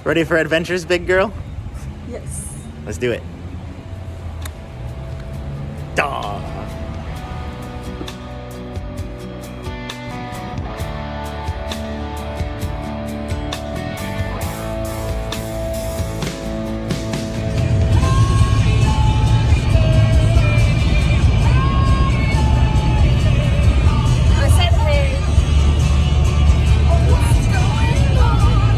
Ready for adventures, big girl? Yes. Let's do it. Duh. I said hey. What's going on?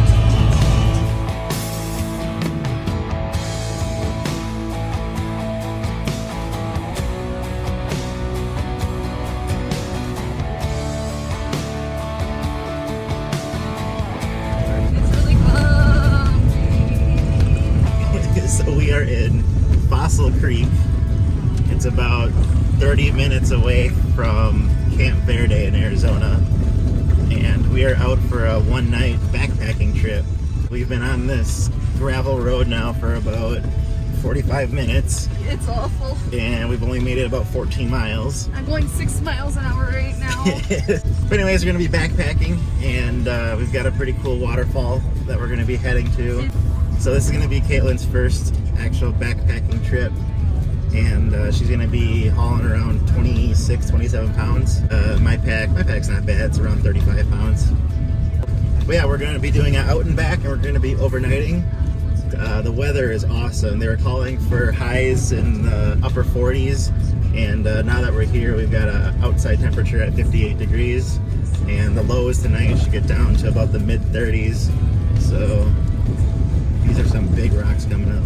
It's really bumpy. So we are in Fossil Creek. It's about 30 minutes away from Camp Verde in Arizona. And we are out for a one-night backpacking trip. We've been on this gravel road now for about 45 minutes. It's awful. And we've only made it about 14 miles. I'm going 6 miles an hour right now. But anyways, we're going to be backpacking, and we've got a pretty cool waterfall that we're going to be heading to. So this is going to be Caitlin's first actual backpacking trip, and she's going to be hauling around 26, 27 pounds. My pack's not bad. It's around 35 pounds. But yeah, we're going to be doing it out and back, and we're going to be overnighting. The weather is awesome. They were calling for highs in the upper 40s, and now that we're here, we've got an outside temperature at 58 degrees, and the lows tonight should get down to about the mid 30s. So these are some big rocks coming up.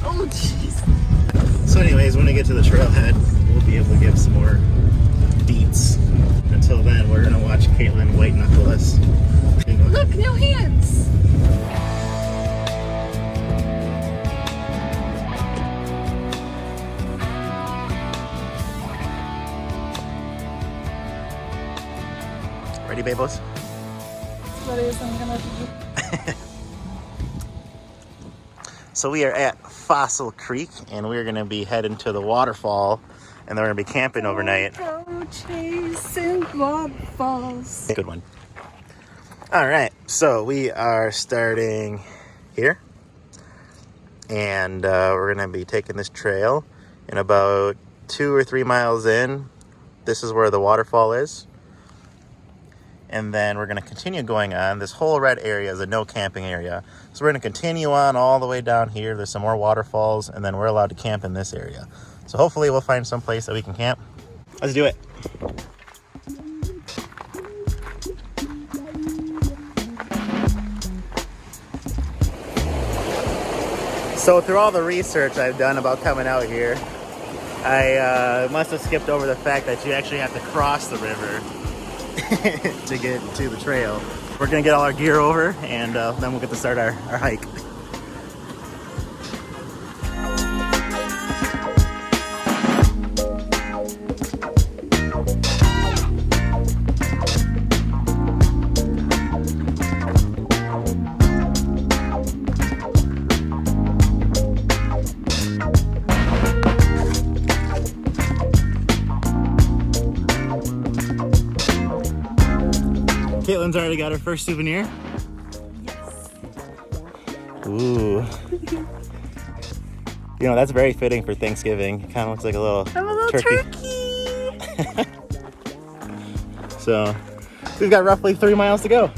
Oh, jeez. So anyways, when we get to the trailhead, we'll be able to give some more deets. Until then, we're gonna watch Caitlin white knuckle us. Look, no hands. Ready, babos? What is I'm gonna do? So we are at Fossil Creek, and we're gonna be heading to the waterfall, and then we're gonna be camping overnight. Go chasing waterfalls. Good one. All right, so we are starting here, and we're gonna be taking this trail, and about 2 or 3 miles in, this is where the waterfall is. And then we're going to continue going on. This whole red area is a no camping area. So we're going to continue on all the way down here. There's some more waterfalls, and then we're allowed to camp in this area. So hopefully we'll find some place that we can camp. Let's do it. So through all the research I've done about coming out here, I must have skipped over the fact that you actually have to cross the river to get to the trail. We're gonna get all our gear over, and then we'll get to start our hike. Caitlin's already got her first souvenir. Yes. Ooh. You know, that's very fitting for Thanksgiving. It kind of looks like a little, I'm a little turkey. So, we've got roughly 3 miles to go.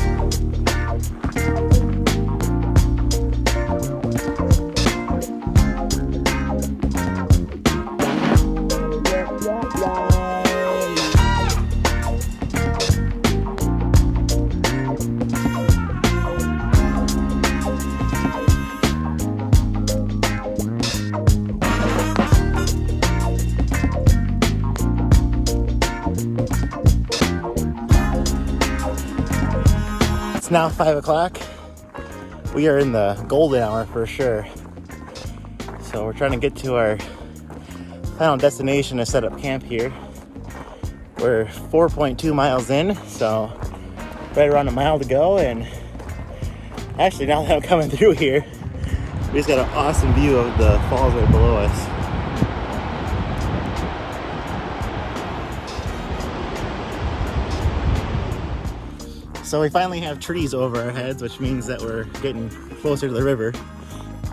It's now 5 o'clock. We are in the golden hour for sure. So we're trying to get to our final destination to set up camp here. We're 4.2 miles in, so right around a mile to go. And actually, now that I'm coming through here, we just got an awesome view of the falls right below us. So we finally have trees over our heads, which means that we're getting closer to the river.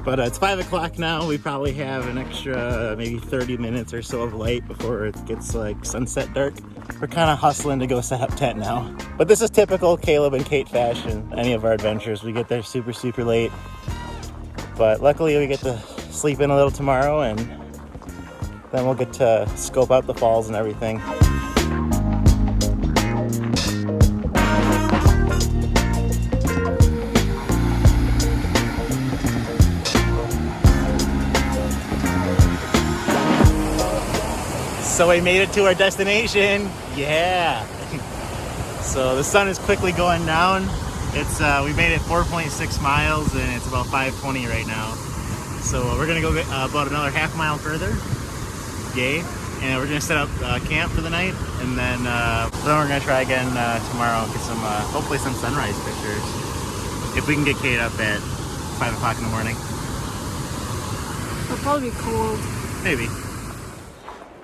But it's 5 o'clock now. We probably have an extra maybe 30 minutes or so of light before it gets like sunset dark. We're kind of hustling to go set up tent now. But this is typical Caleb and Kate fashion. Any of our adventures, we get there super, super late. But luckily we get to sleep in a little tomorrow, and then we'll get to scope out the falls and everything. So we made it to our destination. Yeah. So the sun is quickly going down. It's we made it 4.6 miles and it's about 5:20 right now. So we're gonna go about another half mile further. Yay. And we're gonna set up camp for the night, and then we're gonna try again tomorrow and get some hopefully some sunrise pictures. If we can get Kate up at 5 o'clock in the morning. It'll probably be cold. Maybe.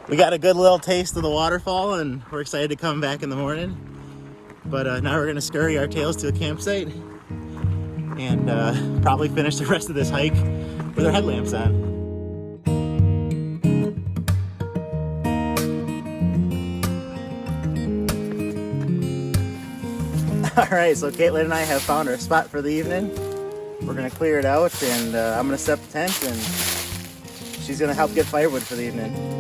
We got a good little taste of the waterfall, and we're excited to come back in the morning. But now we're gonna scurry our tails to a campsite and probably finish the rest of this hike with our headlamps on. All right, so Caitlin and I have found our spot for the evening. We're gonna clear it out, and I'm gonna set up the tent, and she's gonna help get firewood for the evening.